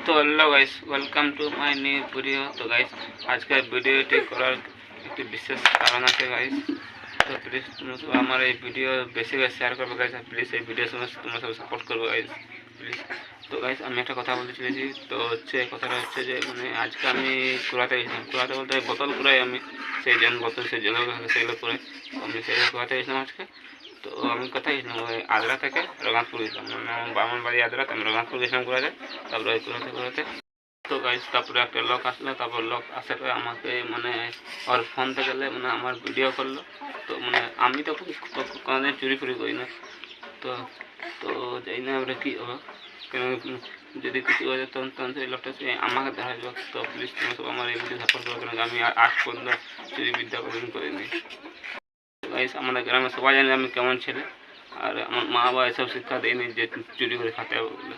তো hello guys, welcome to my new video. তো guys, আজকের ভিডিওটি করার একটি বিশেষ কারণ আছে গাইস। তো প্লিজ তোমরা সব আমার এই ভিডিও বেশি করে শেয়ার করবে গাইস, আর প্লিজ এই ভিডিওর সঙ্গে তোমরা সব সাপোর্ট করবে গাইস, প্লিজ। তো গাইস, আমি একটা কথা বলতে চলেছি। তো হচ্ছে কথাটা হচ্ছে যে আজকে আমি কুড়াতে গেছিলাম। কুড়াতে বলতে বোতল কুড়াই আমি, সেই জন বোতল সেই জল সেগুলো কুড়াই। আমি সেই কুড়াতে গেছিলাম আজকে। তো আমি কোথায় গেছিলাম, ওই আদ্রা থেকে রঘনাথপুর গেছিলাম। আমার বাড়ি আদ্রাতে, আমি রঘনাথপুর গেছিলাম কুড়াতে। তারপরে ওই কুড়াতে কুড়াতে তো গাইস, তারপরে একটা লোক আসলো। তারপর লোক আসার পরে আমাকে ওর ফোন থেকে আমার ভিডিও করলো। তো আমি তো কোনোদিন চুরি ফুরি করি না। তো তো যাই না এবারে কী হবে, কেন যদি কিছু হয়ে যেত তখন সেই লোকটা আমাকে দেখা যাবে। তো প্লিজ তোমরা সব আমার এই ভিডিও সাপোর্ট করো, কেন আমি আজ পর্যন্ত চুরি বিদ্যা কোনোদিন করিনি। গাইস, আমাদের গ্রামে সবাই জানে আমি কেমন ছেলে, আর আমার মা বাবা এসব শিক্ষা দেয়নি যে চুরি করে খাতে হবে বলে।